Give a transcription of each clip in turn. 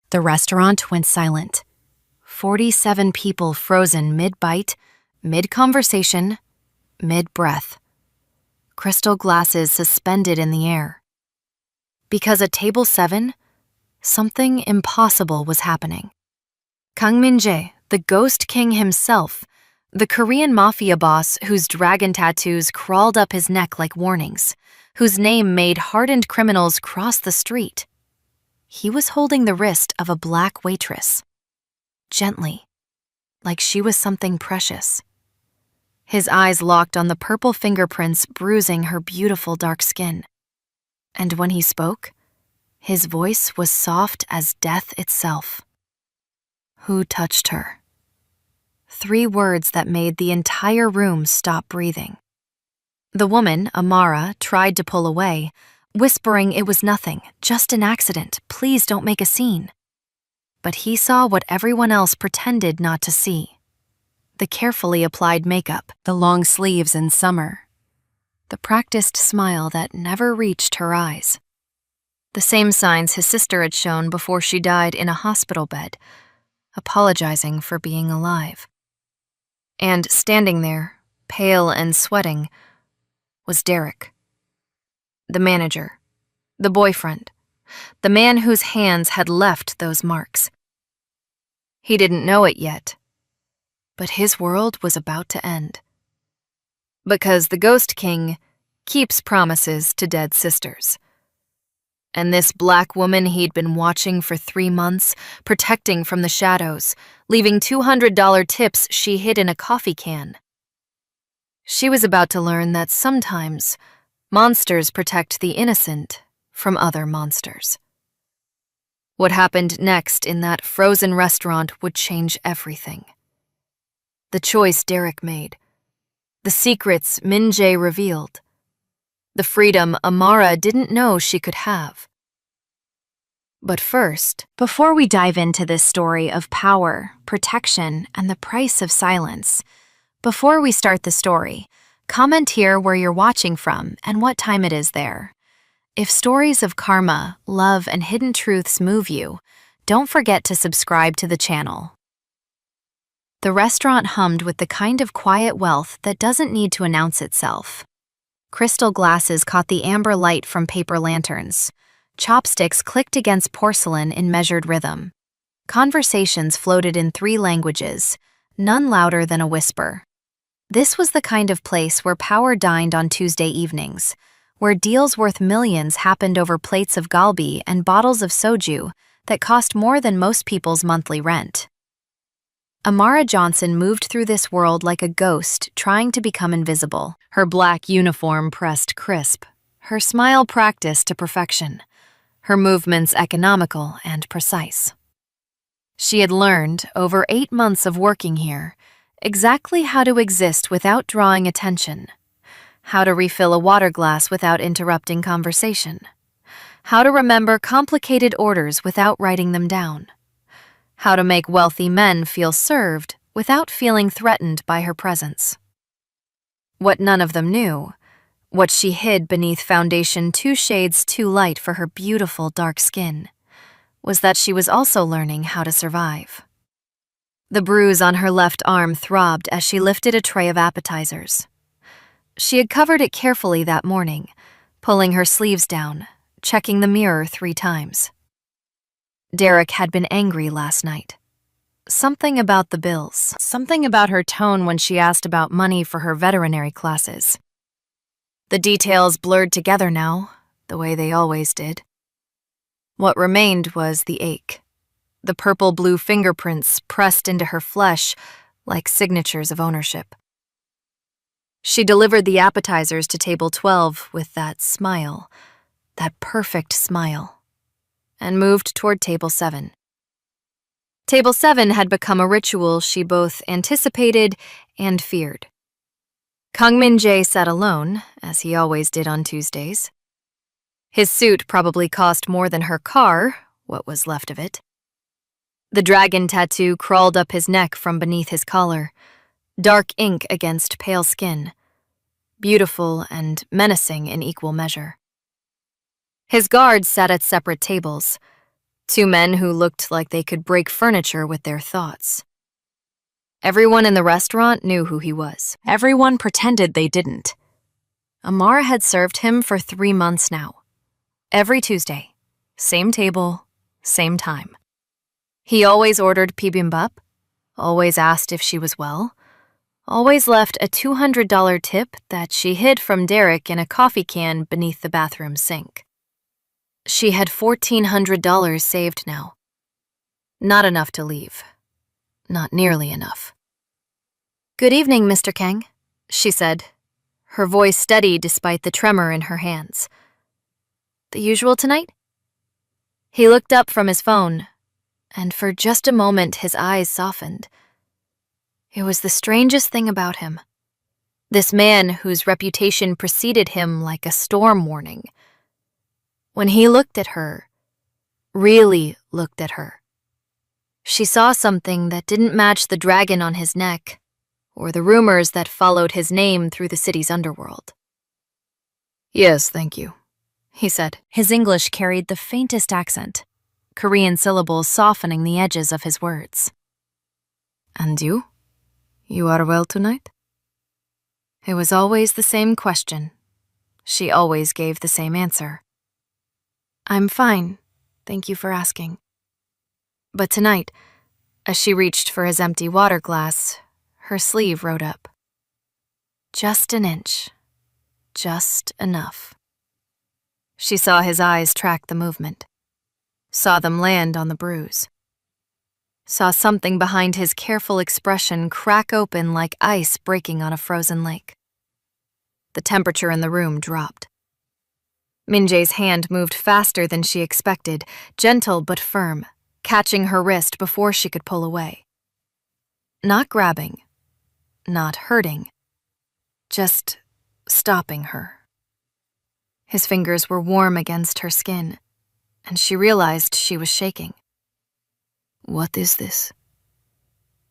The restaurant went silent. 47 people frozen mid-bite, mid-conversation, mid-breath. Crystal glasses suspended in the air. Because at table 7, something impossible was happening. Kang Min-jae, the Ghost King himself, the Korean Mafia boss whose dragon tattoos crawled up his neck like warnings, whose name made hardened criminals cross the street. He was holding the wrist of a black waitress. Gently, like she was something precious. His eyes locked on the purple fingerprints bruising her beautiful dark skin. And when he spoke, his voice was soft as death itself. Who touched her? 3 words that made the entire room stop breathing. The woman, Amara, tried to pull away, whispering it was nothing, just an accident, please don't make a scene. But he saw what everyone else pretended not to see. The carefully applied makeup, the long sleeves in summer, the practiced smile that never reached her eyes. The same signs his sister had shown before she died in a hospital bed, apologizing for being alive. And standing there, pale and sweating, was Derek. The manager, the boyfriend, the man whose hands had left those marks. He didn't know it yet, but his world was about to end. Because the Ghost King keeps promises to dead sisters. And this black woman he'd been watching for 3 months, protecting from the shadows, leaving $200 tips she hid in a coffee can. She was about to learn that sometimes monsters protect the innocent from other monsters. What happened next in that frozen restaurant would change everything. The choice Derek made, the secrets Min-jae revealed, the freedom Amara didn't know she could have. But first, before we dive into this story of power, protection, and the price of silence, before we start the story, comment here where you're watching from and what time it is there. If stories of karma, love, and hidden truths move you, don't forget to subscribe to the channel. The restaurant hummed with the kind of quiet wealth that doesn't need to announce itself. Crystal glasses caught the amber light from paper lanterns. Chopsticks clicked against porcelain in measured rhythm. Conversations floated in 3 languages, none louder than a whisper. This was the kind of place where power dined on Tuesday evenings, where deals worth millions happened over plates of galbi and bottles of soju that cost more than most people's monthly rent. Amara Johnson moved through this world like a ghost trying to become invisible, her black uniform pressed crisp, her smile practiced to perfection, her movements economical and precise. She had learned, over 8 months of working here, exactly how to exist without drawing attention, how to refill a water glass without interrupting conversation, how to remember complicated orders without writing them down, how to make wealthy men feel served without feeling threatened by her presence. What none of them knew, what she hid beneath foundation 2 shades too light for her beautiful dark skin, was that she was also learning how to survive. The bruise on her left arm throbbed as she lifted a tray of appetizers. She had covered it carefully that morning, pulling her sleeves down, checking the mirror 3 times. Derek had been angry last night. Something about the bills, something about her tone when she asked about money for her veterinary classes. The details blurred together now, the way they always did. What remained was the ache, the purple-blue fingerprints pressed into her flesh like signatures of ownership. She delivered the appetizers to table 12 with that smile, that perfect smile, and moved toward table 7. Table 7 had become a ritual she both anticipated and feared. Kang Min-jae sat alone, as he always did on Tuesdays. His suit probably cost more than her car, what was left of it. The dragon tattoo crawled up his neck from beneath his collar, dark ink against pale skin, beautiful and menacing in equal measure. His guards sat at separate tables, Two men who looked like they could break furniture with their thoughts. Everyone in the restaurant knew who he was. Everyone pretended they didn't. Amara had served him for 3 months now. Every Tuesday, same table, same time. He always ordered bibimbap, always asked if she was well, always left a $200 tip that she hid from Derek in a coffee can beneath the bathroom sink. She had $1,400 saved now. Not enough to leave. Not nearly enough. "Good evening, Mr. Kang," she said, her voice steady despite the tremor in her hands. "The usual tonight?" He looked up from his phone, and for just a moment his eyes softened. It was the strangest thing about him. This man whose reputation preceded him like a storm warning. When he looked at her, really looked at her, she saw something that didn't match the dragon on his neck or the rumors that followed his name through the city's underworld. "Yes, thank you," he said. His English carried the faintest accent, Korean syllables softening the edges of his words. "And you? You are well tonight?" It was always the same question. She always gave the same answer. "I'm fine, thank you for asking." But tonight, as she reached for his empty water glass, her sleeve rode up. Just an inch. Just enough. She saw his eyes track the movement. Saw them land on the bruise. Saw something behind his careful expression crack open like ice breaking on a frozen lake. The temperature in the room dropped. Min-jae's hand moved faster than she expected, gentle but firm, catching her wrist before she could pull away. Not grabbing, not hurting, just stopping her. His fingers were warm against her skin, and she realized she was shaking. "What is this?"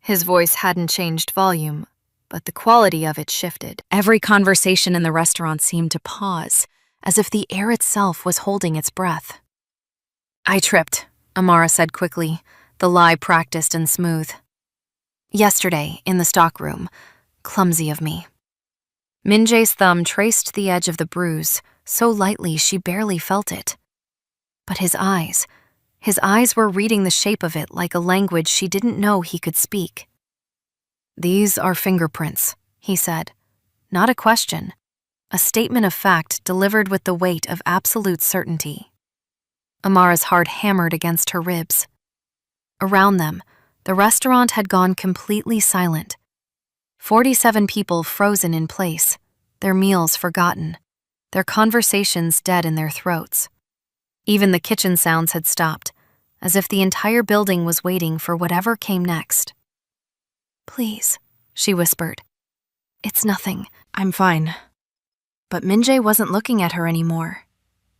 His voice hadn't changed volume, but the quality of it shifted. Every conversation in the restaurant seemed to pause, as if the air itself was holding its breath. "I tripped," Amara said quickly, the lie practiced and smooth. "Yesterday, in the stockroom. Clumsy of me." Min-jae's thumb traced the edge of the bruise, so lightly she barely felt it. But his eyes were reading the shape of it like a language she didn't know he could speak. "These are fingerprints," he said. Not a question. A statement of fact delivered with the weight of absolute certainty. Amara's heart hammered against her ribs. Around them, the restaurant had gone completely silent. 47 people frozen in place, their meals forgotten, their conversations dead in their throats. Even the kitchen sounds had stopped, as if the entire building was waiting for whatever came next. "Please," she whispered. "It's nothing. I'm fine." But Min-jae wasn't looking at her anymore.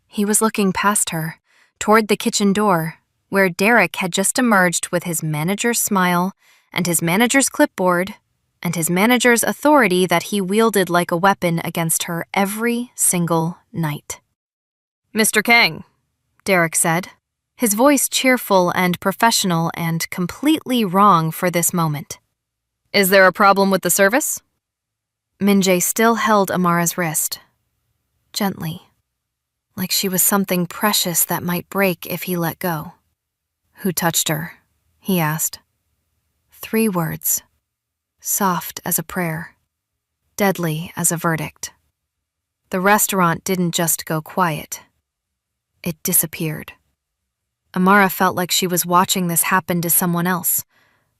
He was looking past her, toward the kitchen door, where Derek had just emerged with his manager's smile and his manager's clipboard and his manager's authority that he wielded like a weapon against her every single night. "Mr. Kang," Derek said, his voice cheerful and professional and completely wrong for this moment. "Is there a problem with the service?" Min-jae still held Amara's wrist, gently, like she was something precious that might break if he let go. "Who touched her?" he asked. 3 words, soft as a prayer, deadly as a verdict. The restaurant didn't just go quiet. It disappeared. Amara felt like she was watching this happen to someone else,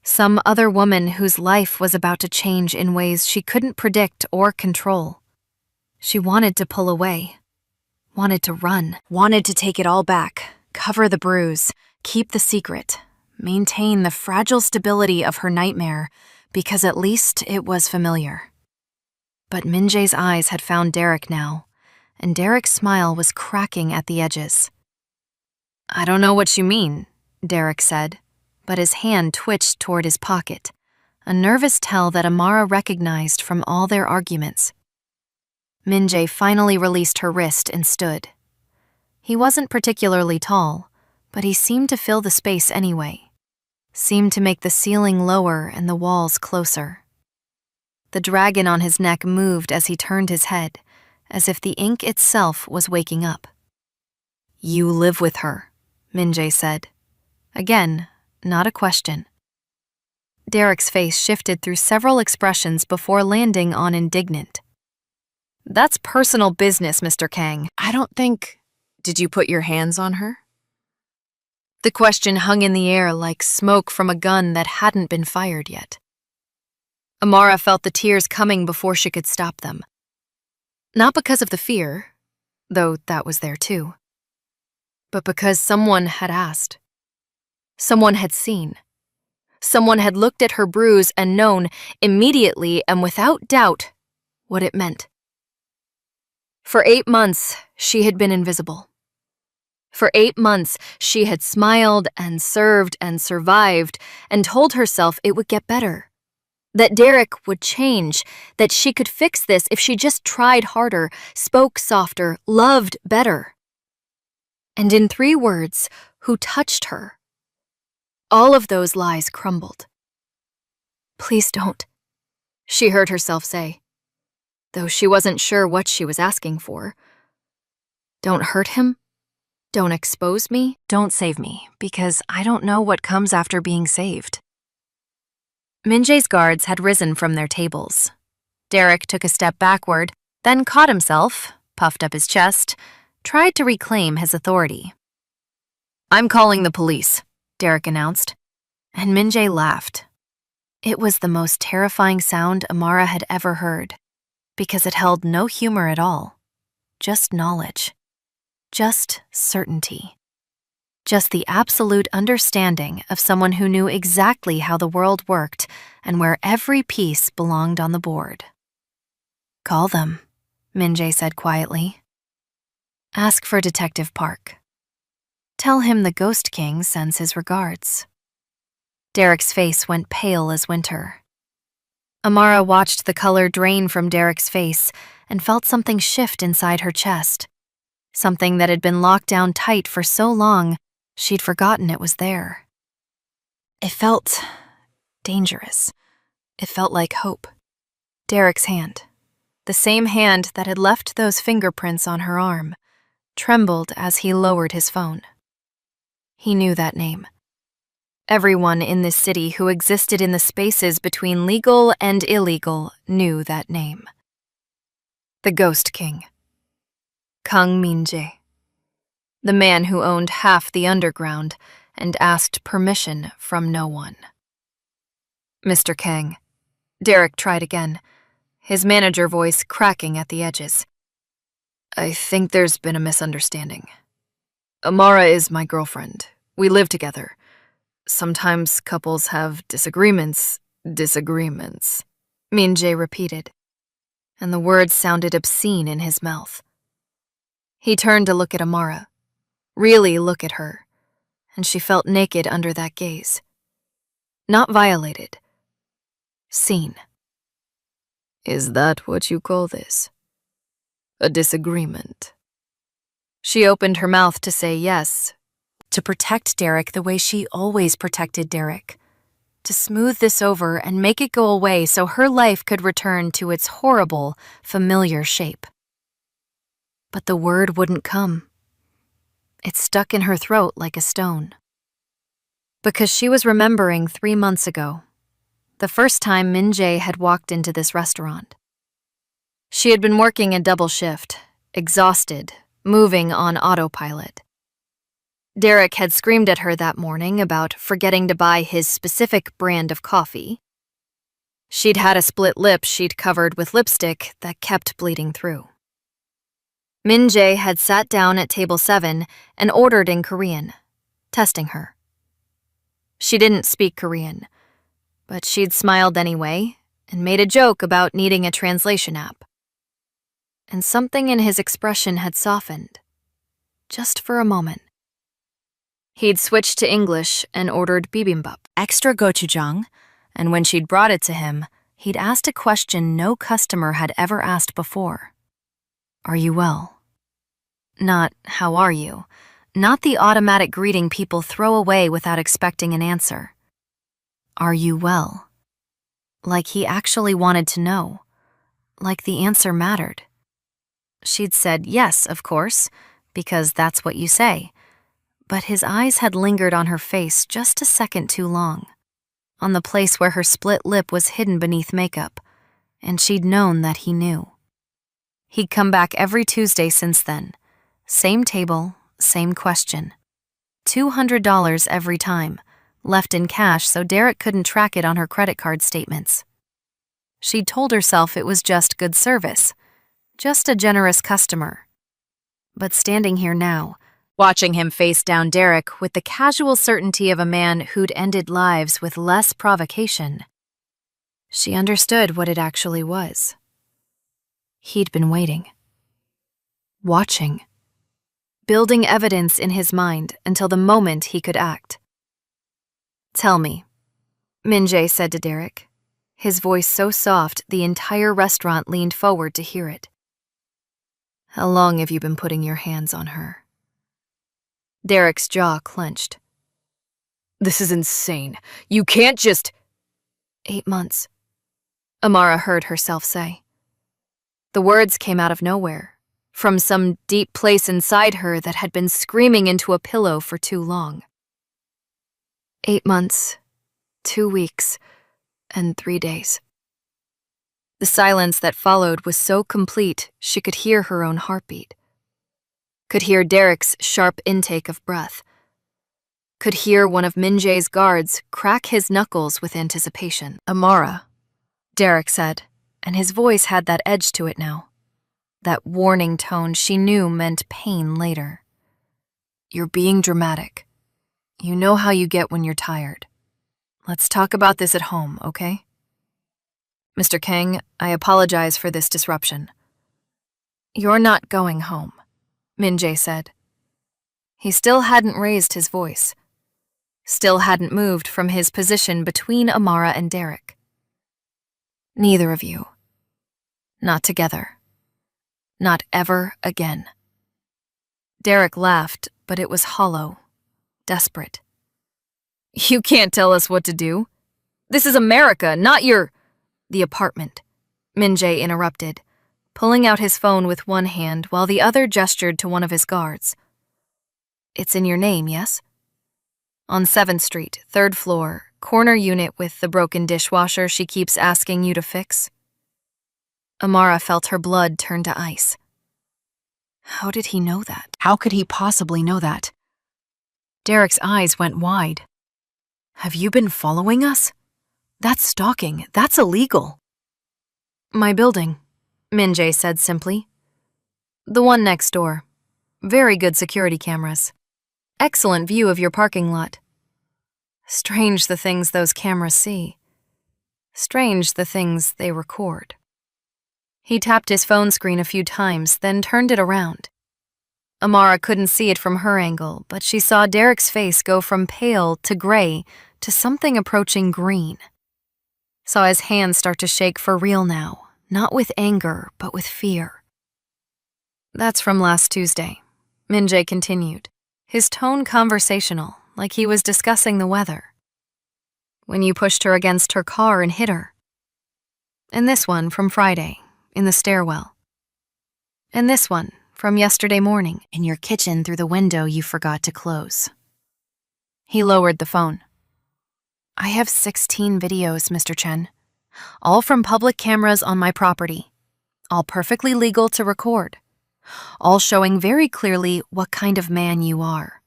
some other woman whose life was about to change in ways she couldn't predict or control. She wanted to pull away, wanted to run, wanted to take it all back, cover the bruise, keep the secret, maintain the fragile stability of her nightmare, because at least it was familiar. But Min-jae's eyes had found Derek now, and Derek's smile was cracking at the edges. "I don't know what you mean," Derek said, but his hand twitched toward his pocket, a nervous tell that Amara recognized from all their arguments. Min-jae finally released her wrist and stood. He wasn't particularly tall, but he seemed to fill the space anyway, seemed to make the ceiling lower and the walls closer. The dragon on his neck moved as he turned his head, as if the ink itself was waking up. "You live with her," Min-jae said. Again, not a question. Derek's face shifted through several expressions before landing on indignant. "That's personal business, Mr. Kang. I don't think... Did you put your hands on her?" The question hung in the air like smoke from a gun that hadn't been fired yet. Amara felt the tears coming before she could stop them. Not because of the fear, though that was there too, but because someone had asked. Someone had seen. Someone had looked at her bruise and known, immediately and without doubt, what it meant. For 8 months, she had been invisible. For 8 months, she had smiled and served and survived and told herself it would get better. That Derek would change, that she could fix this if she just tried harder, spoke softer, loved better. And in 3 words, who touched her. All of those lies crumbled. "Please don't," she heard herself say, though she wasn't sure what she was asking for. "Don't hurt him. Don't expose me. Don't save me, because I don't know what comes after being saved." Min-jae's guards had risen from their tables. Derek took a step backward, then caught himself, puffed up his chest, tried to reclaim his authority. "I'm calling the police," Derek announced, and Min-jae laughed. It was the most terrifying sound Amara had ever heard, because it held no humor at all, just knowledge, just certainty. Just the absolute understanding of someone who knew exactly how the world worked and where every piece belonged on the board. "Call them," Min-jae said quietly. "Ask for Detective Park. Tell him the Ghost King sends his regards." Derek's face went pale as winter. Amara watched the color drain from Derek's face and felt something shift inside her chest, something that had been locked down tight for so long she'd forgotten it was there. It felt dangerous. It felt like hope. Derek's hand, the same hand that had left those fingerprints on her arm, trembled as he lowered his phone. He knew that name. Everyone in this city who existed in the spaces between legal and illegal knew that name. The Ghost King. Kang Min-jae. The man who owned half the underground and asked permission from no one. "Mr. Kang." Derek tried again, his manager voice cracking at the edges. "I think there's been a misunderstanding. Amara is my girlfriend. We live together. Sometimes couples have disagreements, Min-jae repeated, and the words sounded obscene in his mouth. He turned to look at Amara, really look at her, and she felt naked under that gaze. Not violated. Seen. "Is that what you call this? A disagreement?" She opened her mouth to say yes, to protect Derek the way she always protected Derek, to smooth this over and make it go away so her life could return to its horrible, familiar shape. But the word wouldn't come. It stuck in her throat like a stone. Because she was remembering 3 months ago, the first time Min-jae had walked into this restaurant. She had been working a double shift, exhausted, moving on autopilot. Derek had screamed at her that morning about forgetting to buy his specific brand of coffee. She'd had a split lip she'd covered with lipstick that kept bleeding through. Min-jae had sat down at table 7 and ordered in Korean, testing her. She didn't speak Korean, but she'd smiled anyway and made a joke about needing a translation app. And something in his expression had softened, just for a moment. He'd switched to English and ordered bibimbap, extra gochujang, and when she'd brought it to him, he'd asked a question no customer had ever asked before. "Are you well?" Not, "How are you?" Not the automatic greeting people throw away without expecting an answer. Are you well? Like he actually wanted to know. Like the answer mattered. She'd said yes, of course, because that's what you say. But his eyes had lingered on her face just a second too long, on the place where her split lip was hidden beneath makeup, and she'd known that he knew. He'd come back every Tuesday since then. Same table, same question. $200 every time, left in cash so Derek couldn't track it on her credit card statements. She'd told herself it was just good service, just a generous customer. But standing here now, watching him face down Derek with the casual certainty of a man who'd ended lives with less provocation, she understood what it actually was. He'd been waiting. Watching. Building evidence in his mind until the moment he could act. Tell me, Min-jae said to Derek, his voice so soft the entire restaurant leaned forward to hear it. How long have you been putting your hands on her? Derek's jaw clenched. This is insane. You can't just... 8 months, Amara heard herself say. The words came out of nowhere, from some deep place inside her that had been screaming into a pillow for too long. 8 months, 2 weeks, and 3 days. The silence that followed was so complete she could hear her own heartbeat. Could hear Derek's sharp intake of breath. Could hear one of Min-jae's guards crack his knuckles with anticipation. Amara, Derek said, and his voice had that edge to it now. That warning tone she knew meant pain later. You're being dramatic. You know how you get when you're tired. Let's talk about this at home, okay? Mr. Kang, I apologize for this disruption. You're not going home, Min-jae said. He still hadn't raised his voice. Still hadn't moved from his position between Amara and Derek. Neither of you. Not together. Not ever again. Derek laughed, but it was hollow, desperate. You can't tell us what to do. This is America, not your... The apartment, Min-jae interrupted, pulling out his phone with one hand while the other gestured to one of his guards. It's in your name, yes? On 7th Street, 3rd floor, corner unit with the broken dishwasher she keeps asking you to fix. Amara felt her blood turn to ice. How did he know that? How could he possibly know that? Derek's eyes went wide. Have you been following us? That's stalking. That's illegal. My building, Min-jae said simply. The one next door. Very good security cameras. Excellent view of your parking lot. Strange the things those cameras see. Strange the things they record. He tapped his phone screen a few times, then turned it around. Amara couldn't see it from her angle, but she saw Derek's face go from pale to gray to something approaching green. Saw his hands start to shake for real now, not with anger, but with fear. That's from last Tuesday, Min-jae continued, his tone conversational, like he was discussing the weather. When you pushed her against her car and hit her. And this one from Friday, in the stairwell. And this one from yesterday morning, in your kitchen through the window you forgot to close. He lowered the phone. I have 16 videos, Mr. Chen, all from public cameras on my property, all perfectly legal to record, all showing very clearly what kind of man you are.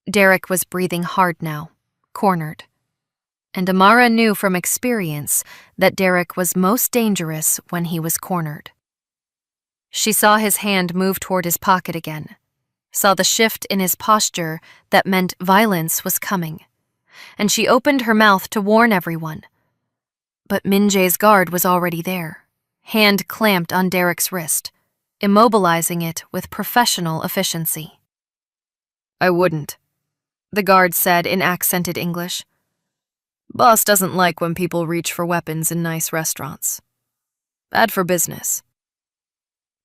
Derek was breathing hard now, cornered. And Amara knew from experience that Derek was most dangerous when he was cornered. She saw his hand move toward his pocket again, saw the shift in his posture that meant violence was coming, and she opened her mouth to warn everyone. But Min-jae's guard was already there, hand clamped on Derek's wrist, immobilizing it with professional efficiency. I wouldn't, the guard said in accented English. Boss doesn't like when people reach for weapons in nice restaurants. Bad for business.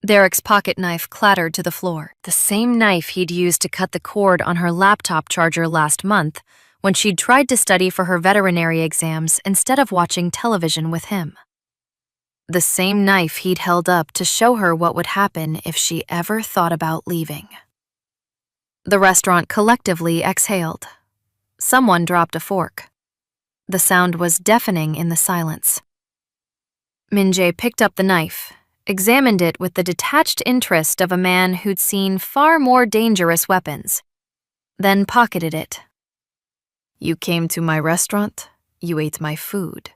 Derek's pocket knife clattered to the floor, the same knife he'd used to cut the cord on her laptop charger last month when she'd tried to study for her veterinary exams instead of watching television with him. The same knife he'd held up to show her what would happen if she ever thought about leaving. The restaurant collectively exhaled. Someone dropped a fork. The sound was deafening in the silence. Min-jae picked up the knife, examined it with the detached interest of a man who'd seen far more dangerous weapons, then pocketed it. You came to my restaurant, you ate my food,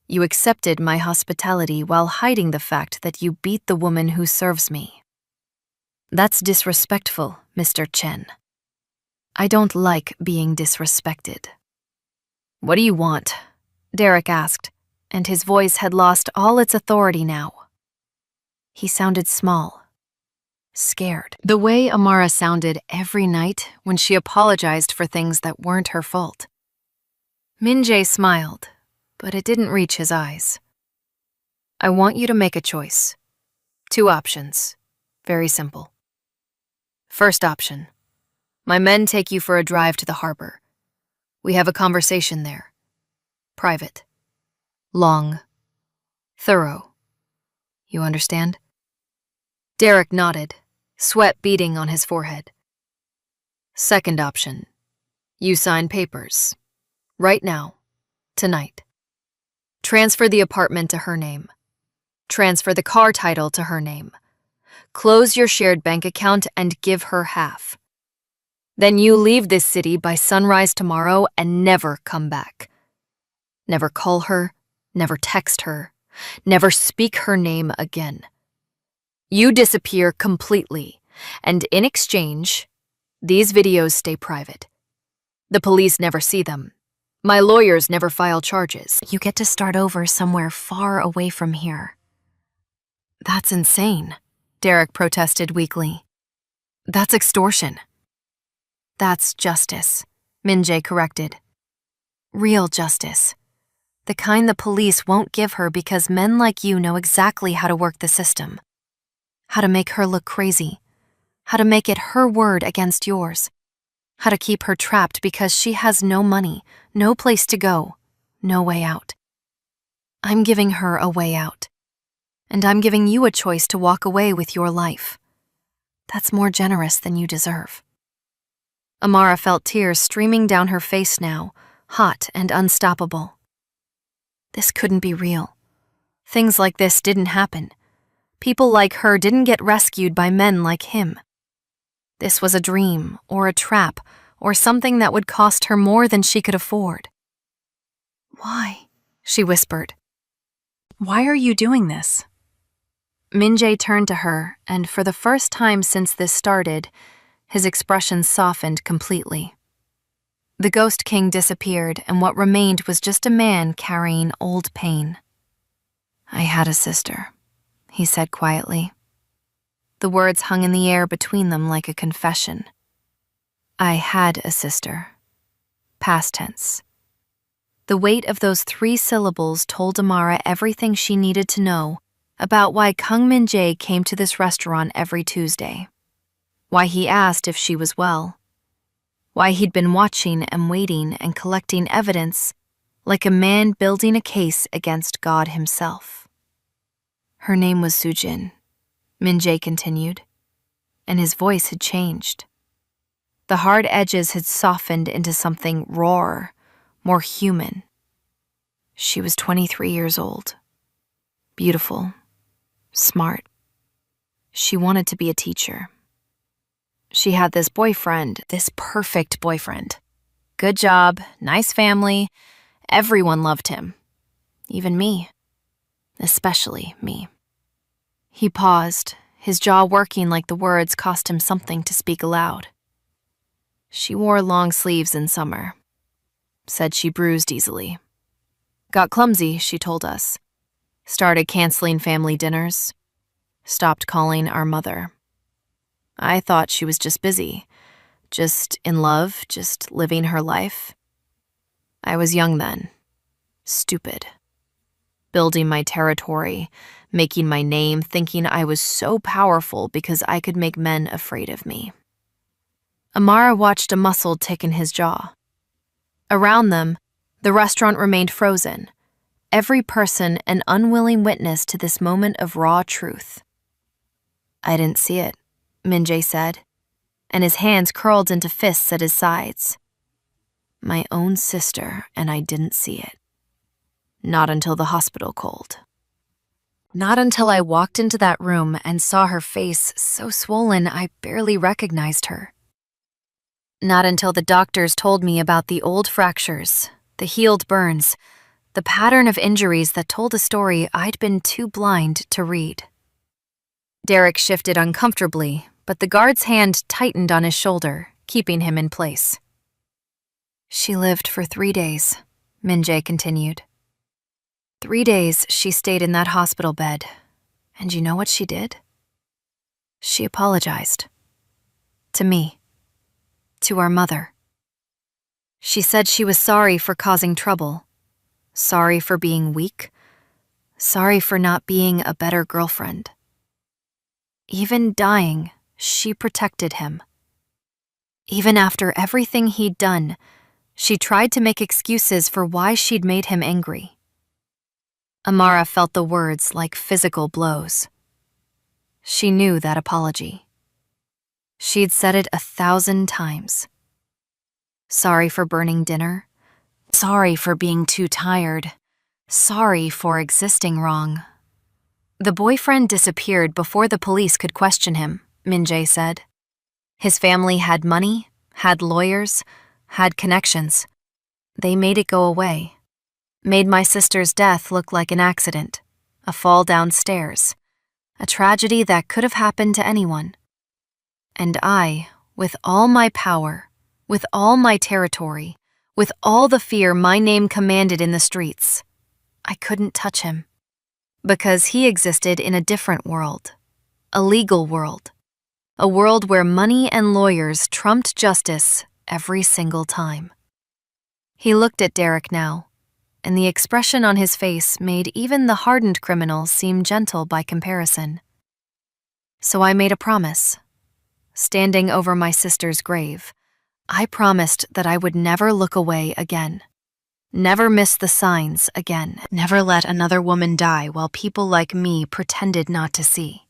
you accepted my hospitality while hiding the fact that you beat the woman who serves me. That's disrespectful, Mr. Chen. I don't like being disrespected. What do you want? Derek asked, and his voice had lost all its authority now. He sounded small, scared, the way Amara sounded every night when she apologized for things that weren't her fault. Min-jae smiled, but it didn't reach his eyes. I want you to make a choice. 2 options. Very simple. First option. My men take you for a drive to the harbor. We have a conversation there. Private. Long. Thorough. You understand? Derek nodded, sweat beading on his forehead. Second option. You sign papers. Right now. Tonight. Transfer the apartment to her name. Transfer the car title to her name. Close your shared bank account and give her half. Then you leave this city by sunrise tomorrow and never come back. Never call her, never text her, never speak her name again. You disappear completely, and in exchange, these videos stay private. The police never see them. My lawyers never file charges. You get to start over somewhere far away from here. That's insane, Derek protested weakly. That's extortion. That's justice, Min-jae corrected. Real justice. The kind the police won't give her because men like you know exactly how to work the system. How to make her look crazy. How to make it her word against yours. How to keep her trapped because she has no money, no place to go, no way out. I'm giving her a way out. And I'm giving you a choice to walk away with your life. That's more generous than you deserve. Amara felt tears streaming down her face now, hot and unstoppable. This couldn't be real. Things like this didn't happen. People like her didn't get rescued by men like him. This was a dream, or a trap, or something that would cost her more than she could afford. Why? She whispered. Why are you doing this? Min-jae turned to her, and for the first time since this started, his expression softened completely. The Ghost King disappeared, and what remained was just a man carrying old pain. I had a sister, he said quietly. The words hung in the air between them like a confession. I had a sister. Past tense. The weight of those 3 syllables told Amara everything she needed to know about why Kang Min-jae came to this restaurant every Tuesday. Why he asked if she was well. Why he'd been watching and waiting and collecting evidence like a man building a case against God himself. Her name was Sujin, Min-jae continued, and his voice had changed. The hard edges had softened into something rawer, more human. She was 23 years old. Beautiful. Smart. She wanted to be a teacher. She had this boyfriend, this perfect boyfriend. Good job, nice family, everyone loved him. Even me. Especially me. He paused, his jaw working like the words cost him something to speak aloud. She wore long sleeves in summer. Said she bruised easily. Got clumsy, she told us. Started canceling family dinners. Stopped calling our mother. I thought she was just busy. Just in love, just living her life. I was young then. Stupid. building my territory, making my name, thinking I was so powerful because I could make men afraid of me. Amara watched a muscle tick in his jaw. Around them, the restaurant remained frozen, every person an unwilling witness to this moment of raw truth. I didn't see it, Minjae said, and his hands curled into fists at his sides. My own sister, and I didn't see it. Not until the hospital called. Not until I walked into that room and saw her face so swollen I barely recognized her. Not until the doctors told me about the old fractures, the healed burns, the pattern of injuries that told a story I'd been too blind to read. Derek shifted uncomfortably, but the guard's hand tightened on his shoulder, keeping him in place. She lived for 3 days, Minjae continued. 3 days she stayed in that hospital bed, and you know what she did? She apologized. To me. To our mother. She said she was sorry for causing trouble, sorry for being weak, sorry for not being a better girlfriend. Even dying, she protected him. Even after everything he'd done, she tried to make excuses for why she'd made him angry. Amara felt the words like physical blows. She knew that apology. She'd said it 1,000 times. Sorry for burning dinner. Sorry for being too tired. Sorry for existing wrong. The boyfriend disappeared before the police could question him, Minjae said. His family had money, had lawyers, had connections. They made it go away. Made my sister's death look like an accident, a fall downstairs, a tragedy that could have happened to anyone. And I, with all my power, with all my territory, with all the fear my name commanded in the streets, I couldn't touch him. Because he existed in a different world, a legal world, a world where money and lawyers trumped justice every single time. He looked at Derek now, and the expression on his face made even the hardened criminal seem gentle by comparison. So I made a promise. Standing over my sister's grave, I promised that I would never look away again. Never miss the signs again. Never let another woman die while people like me pretended not to see.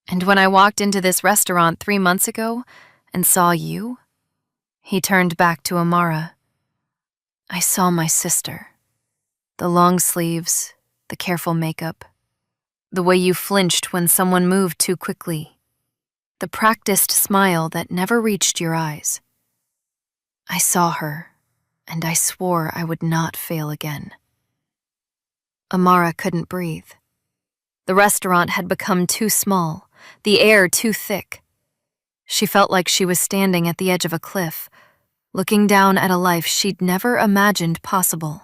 And when I walked into this restaurant 3 months ago and saw you, he turned back to Amara. I saw my sister. The long sleeves, the careful makeup, the way you flinched when someone moved too quickly, the practiced smile that never reached your eyes. I saw her, and I swore I would not fail again. Amara couldn't breathe. The restaurant had become too small, the air too thick. She felt like she was standing at the edge of a cliff, looking down at a life she'd never imagined possible,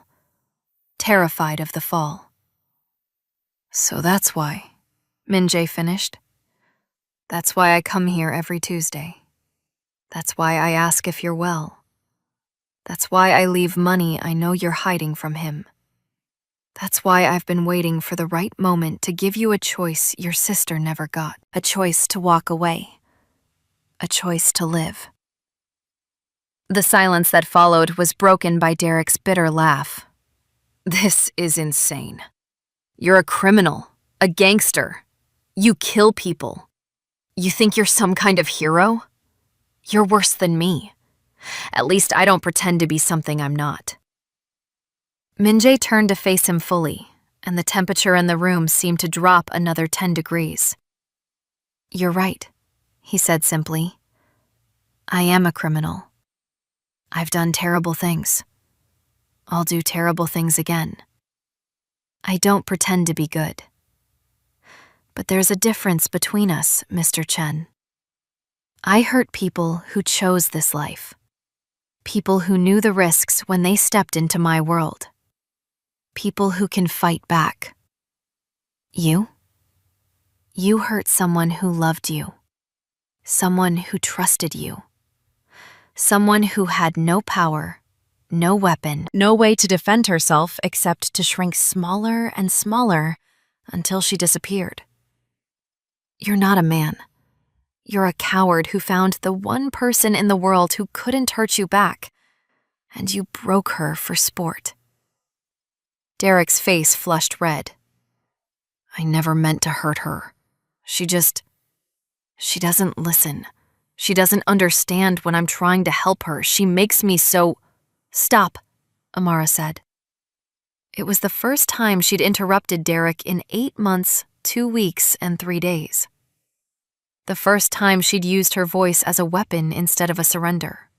terrified of the fall. So that's why, Minjae finished. That's why I come here every Tuesday. That's why I ask if you're well. That's why I leave money I know you're hiding from him. That's why I've been waiting for the right moment to give you a choice your sister never got. A choice to walk away. A choice to live. The silence that followed was broken by Derek's bitter laugh. This is insane. You're a criminal, a gangster. You kill people. You think you're some kind of hero? You're worse than me. At least I don't pretend to be something I'm not. Minjae turned to face him fully, and the temperature in the room seemed to drop another 10 degrees. You're right, he said simply. I am a criminal. I've done terrible things. I'll do terrible things again. I don't pretend to be good. But there's a difference between us, Mr. Chen. I hurt people who chose this life. People who knew the risks when they stepped into my world. People who can fight back. You? You hurt someone who loved you. Someone who trusted you. Someone who had no power, no weapon, no way to defend herself except to shrink smaller and smaller until she disappeared. You're not a man. You're a coward who found the one person in the world who couldn't hurt you back, and you broke her for sport. Derek's face flushed red. I never meant to hurt her. She doesn't listen. She doesn't understand when I'm trying to help her. She makes me so... Stop, Amara said. It was the first time she'd interrupted Derek in 8 months, 2 weeks, and 3 days. The first time she'd used her voice as a weapon instead of a surrender.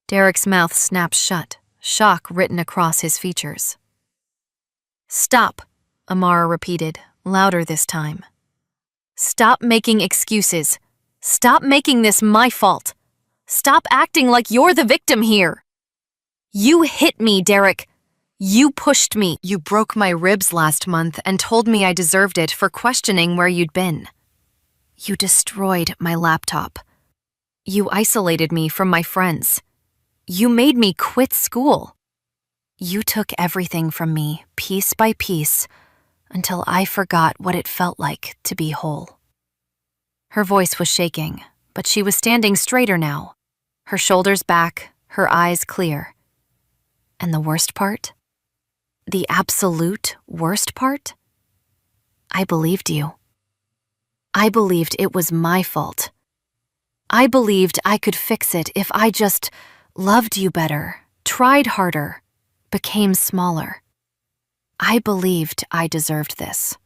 Derek's mouth snapped shut, shock written across his features. Stop, Amara repeated, louder this time. Stop making excuses. Stop making this my fault. Stop acting like you're the victim here. You hit me, Derek. You pushed me. You broke my ribs last month and told me I deserved it for questioning where you'd been. You destroyed my laptop. You isolated me from my friends. You made me quit school. You took everything from me, piece by piece, until I forgot what it felt like to be whole. Her voice was shaking, but she was standing straighter now, her shoulders back, her eyes clear. And the worst part? The absolute worst part? I believed you. I believed it was my fault. I believed I could fix it if I just loved you better, tried harder, became smaller. I believed I deserved this.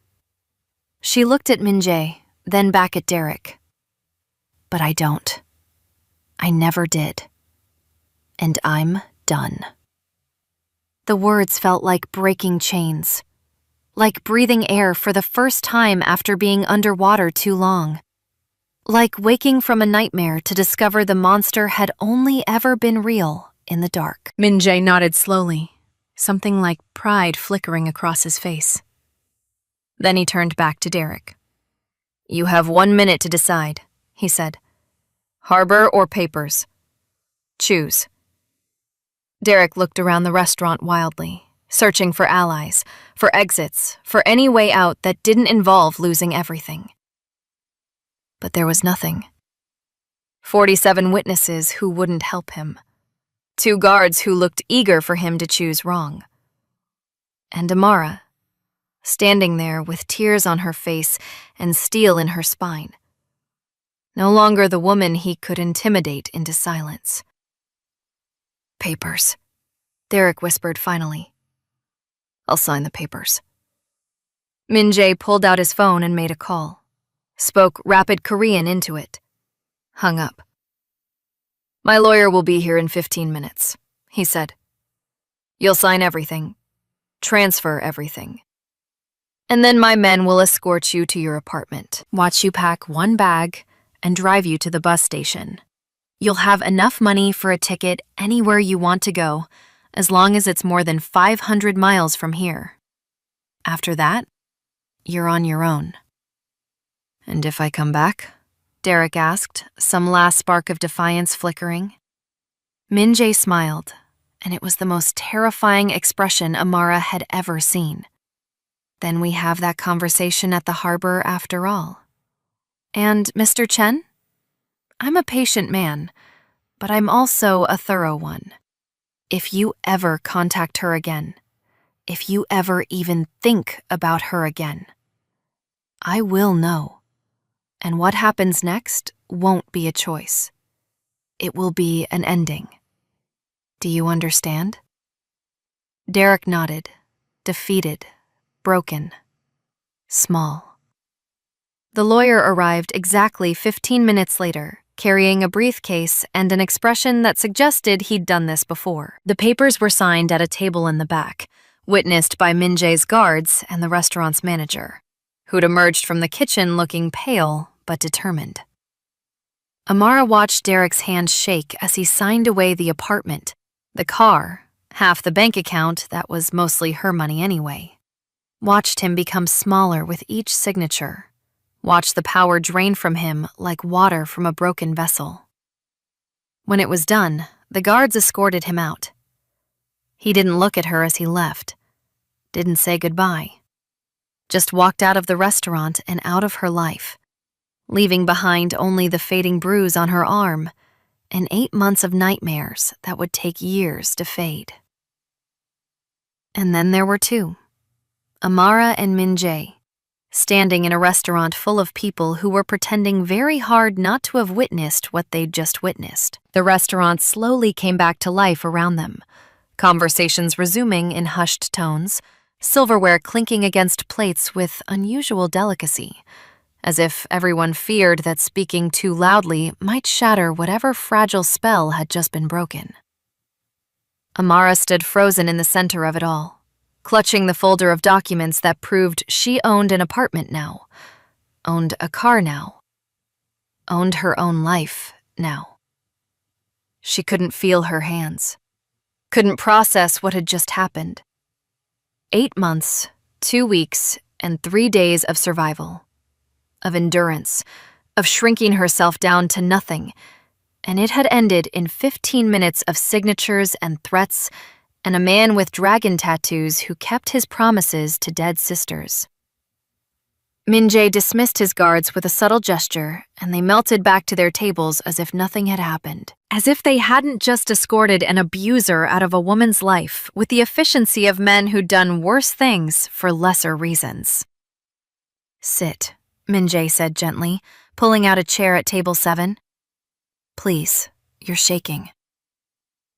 She looked at Min-jae, then back at Derek. But I don't. I never did. And I'm done. The words felt like breaking chains, like breathing air for the first time after being underwater too long, like waking from a nightmare to discover the monster had only ever been real in the dark. Min-jae nodded slowly, something like pride flickering across his face. Then he turned back to Derek. You have 1 minute to decide, he said. Harbor or papers? Choose. Derek looked around the restaurant wildly, searching for allies, for exits, for any way out that didn't involve losing everything. But there was nothing. 47 witnesses who wouldn't help him. 2 guards who looked eager for him to choose wrong. And Amara, standing there with tears on her face and steel in her spine. No longer the woman he could intimidate into silence. Papers, Derek whispered finally. I'll sign the papers. Min-jae pulled out his phone and made a call, spoke rapid Korean into it, hung up. My lawyer will be here in 15 minutes, he said. You'll sign everything, transfer everything. And then my men will escort you to your apartment, watch you pack 1 bag, and drive you to the bus station. You'll have enough money for a ticket anywhere you want to go, as long as it's more than 500 miles from here. After that, you're on your own. And if I come back? Derek asked, some last spark of defiance flickering. Min-jae smiled, and it was the most terrifying expression Amara had ever seen. Then we have that conversation at the harbor after all. And Mr. Chen? I'm a patient man, but I'm also a thorough one. If you ever contact her again, if you ever even think about her again, I will know. And what happens next won't be a choice. It will be an ending. Do you understand? Derek nodded, defeated, broken, small. The lawyer arrived exactly 15 minutes later, carrying a briefcase and an expression that suggested he'd done this before. The papers were signed at a table in the back, witnessed by Min-jae's guards and the restaurant's manager, who'd emerged from the kitchen looking pale but determined. Amara watched Derek's hand shake as he signed away the apartment, the car, half the bank account that was mostly her money anyway. Watched him become smaller with each signature. Watched the power drain from him like water from a broken vessel. When it was done, the guards escorted him out. He didn't look at her as he left, didn't say goodbye, just walked out of the restaurant and out of her life, leaving behind only the fading bruise on her arm and 8 months of nightmares that would take years to fade. And then there were two, Amara and Min-jae, standing in a restaurant full of people who were pretending very hard not to have witnessed what they'd just witnessed. The restaurant slowly came back to life around them, conversations resuming in hushed tones, silverware clinking against plates with unusual delicacy, as if everyone feared that speaking too loudly might shatter whatever fragile spell had just been broken. Amara stood frozen in the center of it all, clutching the folder of documents that proved she owned an apartment now, owned a car now, owned her own life now. She couldn't feel her hands, couldn't process what had just happened. 8 months, 2 weeks, and 3 days of survival, of endurance, of shrinking herself down to nothing, and it had ended in 15 minutes of signatures and threats and a man with dragon tattoos who kept his promises to dead sisters. Min-jae dismissed his guards with a subtle gesture, and they melted back to their tables as if nothing had happened, as if they hadn't just escorted an abuser out of a woman's life with the efficiency of men who'd done worse things for lesser reasons. "Sit," Min-jae said gently, pulling out a chair at table 7. "Please, you're shaking."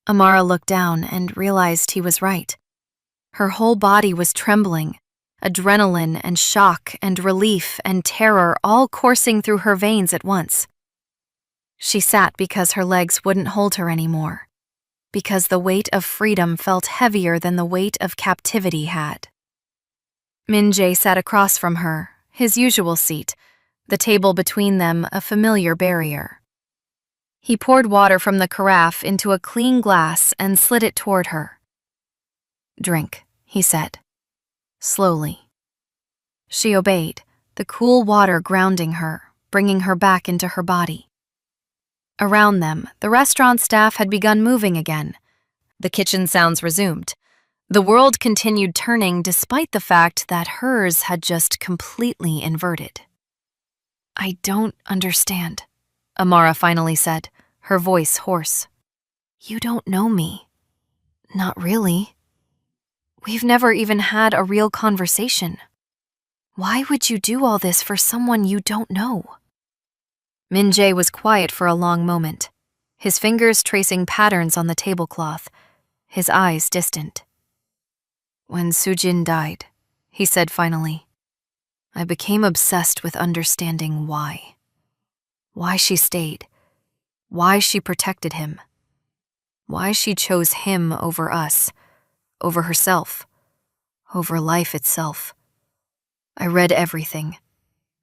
Amara looked down and realized he was right. Her whole body was trembling, adrenaline and shock and relief and terror all coursing through her veins at once. She sat because her legs wouldn't hold her anymore, because the weight of freedom felt heavier than the weight of captivity had. Min-jae sat across from her, his usual seat, the table between them a familiar barrier. He poured water from the carafe into a clean glass and slid it toward her. "Drink," he said, slowly. She obeyed, the cool water grounding her, bringing her back into her body. Around them, the restaurant staff had begun moving again. The kitchen sounds resumed. The world continued turning despite the fact that hers had just completely inverted. "I don't understand," Amara finally said, her voice hoarse. "You don't know me. Not really. We've never even had a real conversation. Why would you do all this for someone you don't know?" Min-jae was quiet for a long moment, his fingers tracing patterns on the tablecloth, his eyes distant. "When Soo-jin died," he said finally, "I became obsessed with understanding why. Why she stayed. Why she protected him. Why she chose him over us, over herself, over life itself. I read everything.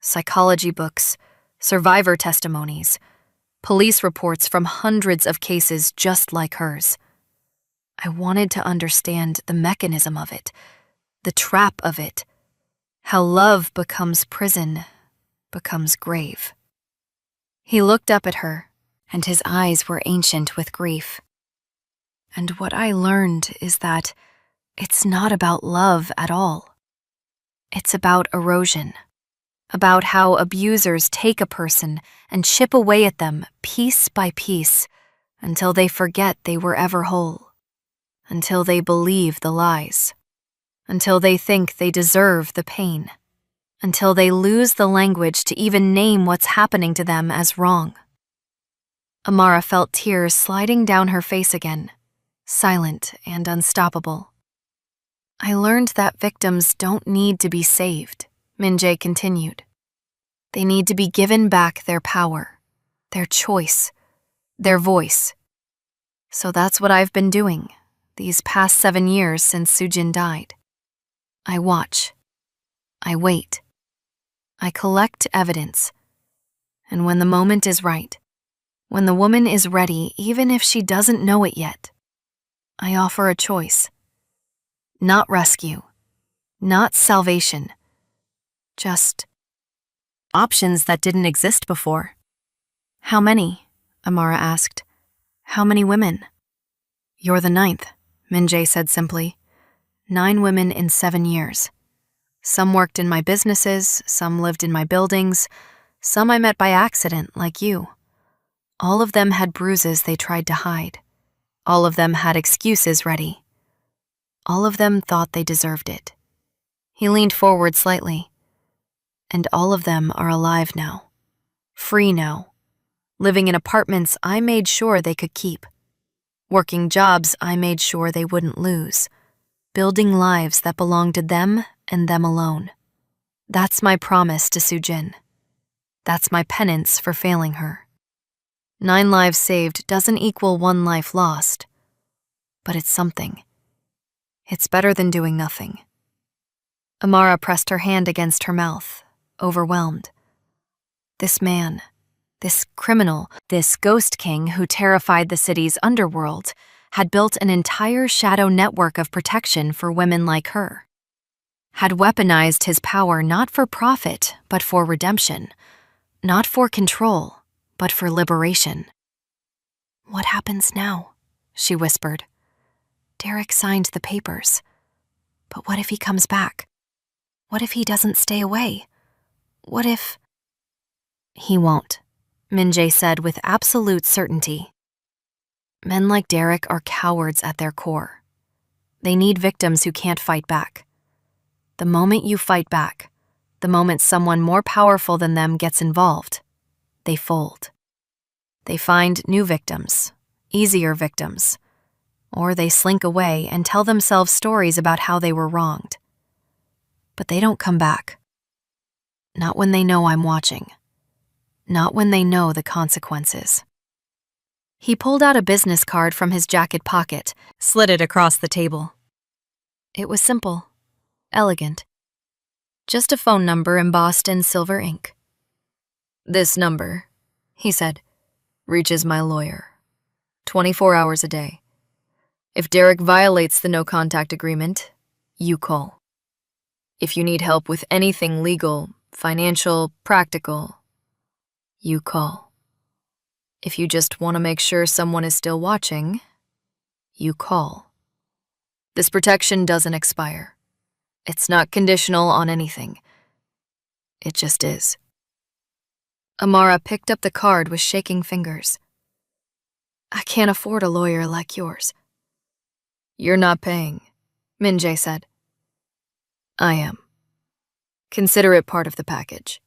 Psychology books, survivor testimonies, police reports from hundreds of cases just like hers. I wanted to understand the mechanism of it, the trap of it, how love becomes prison, becomes grave." He looked up at her, and his eyes were ancient with grief. "And what I learned is that it's not about love at all. It's about erosion, about how abusers take a person and chip away at them piece by piece until they forget they were ever whole, until they believe the lies, until they think they deserve the pain, until they lose the language to even name what's happening to them as wrong." Amara felt tears sliding down her face again, silent and unstoppable. "I learned that victims don't need to be saved," Min-jae continued. "They need to be given back their power, their choice, their voice. So that's what I've been doing these past 7 years since Soo-jin died. I watch. I wait. I collect evidence. And when the moment is right, when the woman is ready, even if she doesn't know it yet, I offer a choice. Not rescue, not salvation, just options that didn't exist before." "How many?" Amara asked. "How many women?" "You're the 9th, Min-jae said simply. 9 women in 7 years. Some worked in my businesses, some lived in my buildings, some I met by accident, like you. All of them had bruises they tried to hide. All of them had excuses ready. All of them thought they deserved it. He leaned forward slightly. And all of them are alive now. Free now. Living in apartments I made sure they could keep. Working jobs I made sure they wouldn't lose. Building lives that belonged to them and them alone. That's my promise to Soo-jin. That's my penance for failing her. 9 lives saved doesn't equal 1 life lost. But it's something. It's better than doing nothing. Amara pressed her hand against her mouth, overwhelmed. This man, this criminal, this ghost king who terrified the city's underworld, had built an entire shadow network of protection for women like her. Had weaponized his power not for profit, but for redemption. Not for control, but for liberation. "What happens now?" she whispered. "Derek signed the papers. But what if he comes back? What if he doesn't stay away? What if—" "He won't," Min-jae said with absolute certainty. Men like Derek are cowards at their core. They need victims who can't fight back. The moment you fight back, the moment someone more powerful than them gets involved, they fold. They find new victims, easier victims, or they slink away and tell themselves stories about how they were wronged. But they don't come back. Not when they know I'm watching. Not when they know the consequences. He pulled out a business card from his jacket pocket, slid it across the table. It was simple, elegant. Just a phone number embossed in silver ink. "This number," he said, "reaches my lawyer. 24 hours a day. If Derek violates the no-contact agreement, you call. If you need help with anything legal, financial, practical, you call. If you just want to make sure someone is still watching, you call. This protection doesn't expire. It's not conditional on anything. It just is." Amara picked up the card with shaking fingers. "I can't afford a lawyer like yours." "You're not paying," Min-jae said. "I am. Consider it part of the package."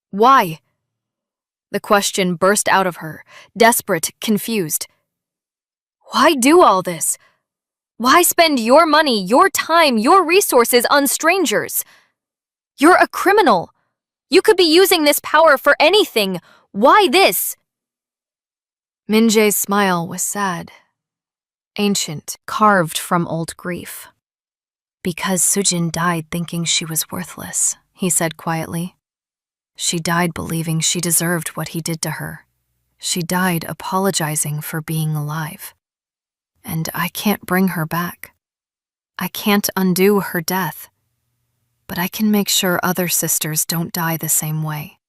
"Why?" The question burst out of her, desperate, confused. "Why do all this? Why spend your money, your time, your resources on strangers? You're a criminal. You could be using this power for anything. Why this?" Min-jae's smile was sad, ancient, carved from old grief. "Because Soo-jin died thinking she was worthless," he said quietly. "She died believing she deserved what he did to her. She died apologizing for being alive. And I can't bring her back. I can't undo her death. But I can make sure other sisters don't die the same way.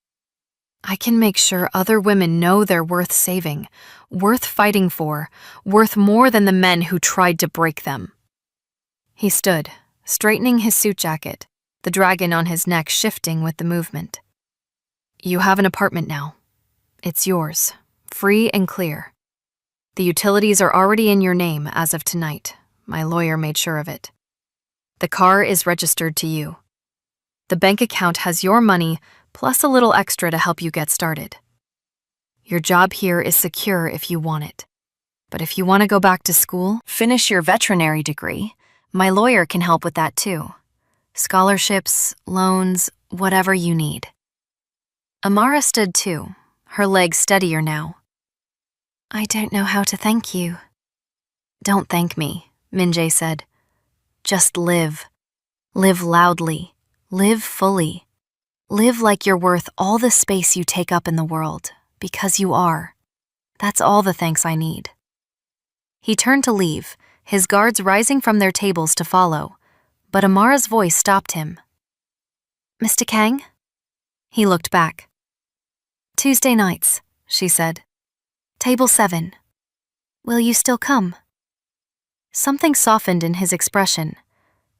I can make sure other women know they're worth saving, worth fighting for, worth more than the men who tried to break them." He stood, straightening his suit jacket, the dragon on his neck shifting with the movement. "You have an apartment now. It's yours, free and clear. The utilities are already in your name as of tonight. My lawyer made sure of it. The car is registered to you. The bank account has your money plus a little extra to help you get started. Your job here is secure if you want it. But if you want to go back to school, finish your veterinary degree, my lawyer can help with that too. Scholarships, loans, whatever you need." Amara stood too, her legs steadier now. "I don't know how to thank you." "Don't thank me," Min-jae said. "Just live. Live loudly. Live fully. Live like you're worth all the space you take up in the world, because you are. That's all the thanks I need." He turned to leave, his guards rising from their tables to follow, but Amara's voice stopped him. "Mr. Kang?" He looked back. "Tuesday nights," she said. "Table 7. Will you still come?" Something softened in his expression,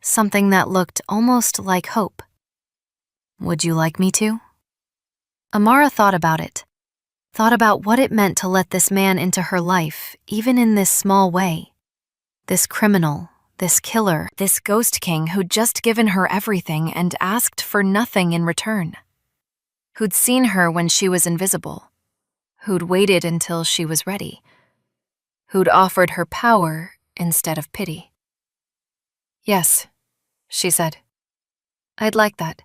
something that looked almost like hope. "Would you like me to?" Amara thought about it, thought about what it meant to let this man into her life, even in this small way. This criminal, this killer, this ghost king who'd just given her everything and asked for nothing in return. Who'd seen her when she was invisible, who'd waited until she was ready, who'd offered her power instead of pity. "Yes," she said. "I'd like that.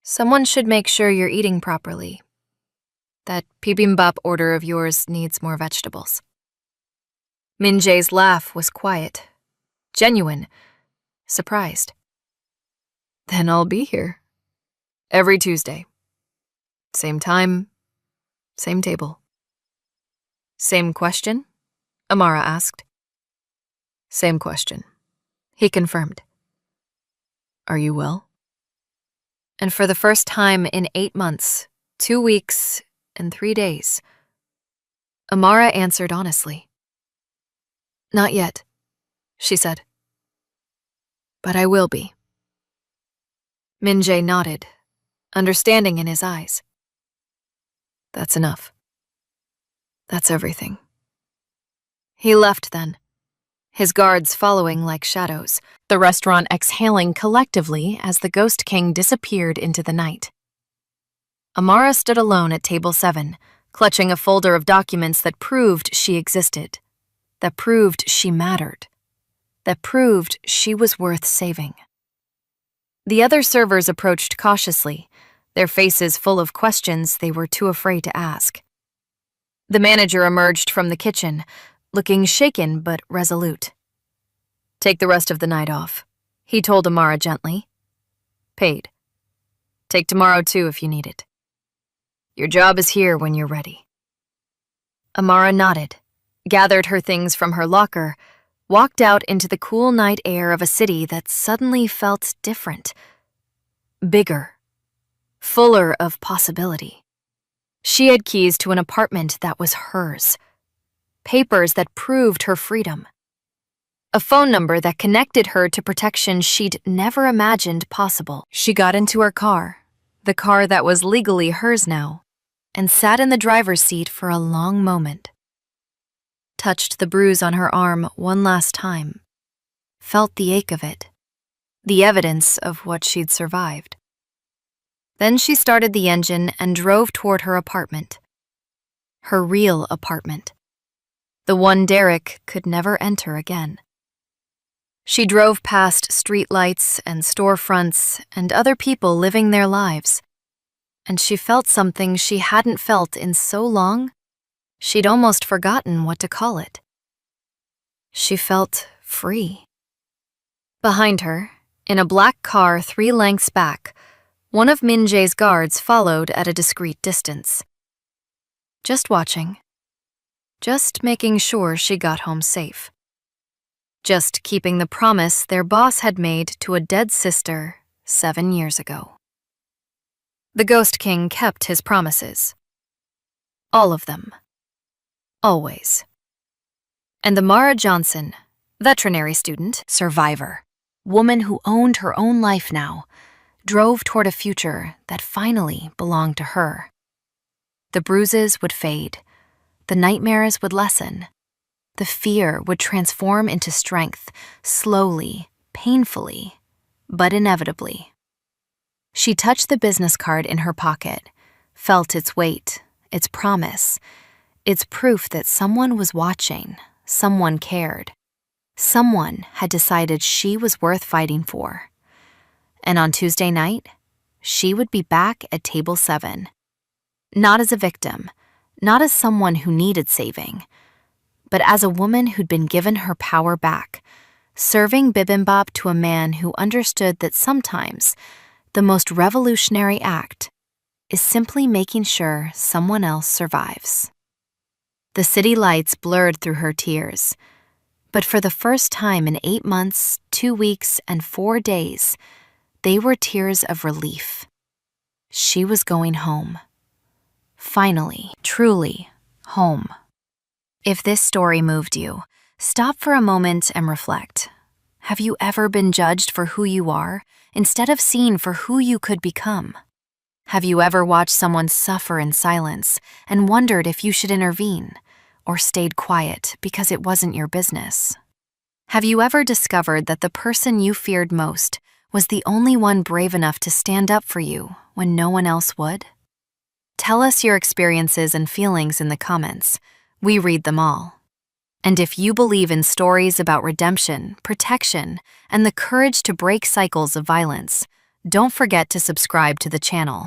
Someone should make sure you're eating properly. That bibimbap order of yours needs more vegetables." Min-jae's laugh was quiet, genuine, surprised. "Then I'll be here. Every Tuesday. Same time, same table." "Same question?" Amara asked. "Same question," he confirmed. "Are you well?" And for the first time in 8 months, 2 weeks, and 3 days, Amara answered honestly. "Not yet," she said. "But I will be." Min-jae nodded, understanding in his eyes. "That's enough. That's everything." He left then, his guards following like shadows, the restaurant exhaling collectively as the Ghost King disappeared into the night. Amara stood alone at table 7, clutching a folder of documents that proved she existed, that proved she mattered, that proved she was worth saving. The other servers approached cautiously, their faces full of questions they were too afraid to ask. The manager emerged from the kitchen, looking shaken but resolute. "Take the rest of the night off," he told Amara gently. "Paid. Take tomorrow too if you need it. Your job is here when you're ready." Amara nodded, gathered her things from her locker, walked out into the cool night air of a city that suddenly felt different, bigger, fuller of possibility. She had keys to an apartment that was hers, papers that proved her freedom, a phone number that connected her to protection she'd never imagined possible. She got into her car, the car that was legally hers now, and sat in the driver's seat for a long moment. Touched the bruise on her arm one last time, felt the ache of it, the evidence of what she'd survived. Then she started the engine and drove toward her apartment. Her real apartment. The one Derek could never enter again. She drove past streetlights and storefronts and other people living their lives, and she felt something she hadn't felt in so long, she'd almost forgotten what to call it. She felt free. Behind her, in a black car 3 lengths back, one of Min-jae's guards followed at a discreet distance. Just watching. Just making sure she got home safe. Just keeping the promise their boss had made to a dead sister 7 years ago. The Ghost King kept his promises. All of them. Always. And Amara Johnson, veterinary student, survivor, woman who owned her own life now, drove toward a future that finally belonged to her. The bruises would fade. The nightmares would lessen. The fear would transform into strength, slowly, painfully, but inevitably. She touched the business card in her pocket, felt its weight, its promise, its proof that someone was watching, someone cared. Someone had decided she was worth fighting for. And on Tuesday night, she would be back at table 7. Not as a victim, not as someone who needed saving, but as a woman who'd been given her power back, serving bibimbap to a man who understood that sometimes the most revolutionary act is simply making sure someone else survives. The city lights blurred through her tears, but for the first time in 8 months, 2 weeks, and 4 days, they were tears of relief. She was going home. Finally, truly, home. If this story moved you, Stop for a moment and reflect. Have you ever been judged for who you are instead of seen for who you could become? Have you ever watched someone suffer in silence and wondered if you should intervene, or stayed quiet because it wasn't your business? Have you ever discovered that the person you feared most was the only one brave enough to stand up for you when no one else would? Tell us your experiences and feelings in the comments. We read them all. And if you believe in stories about redemption, protection, and the courage to break cycles of violence, don't forget to subscribe to the channel.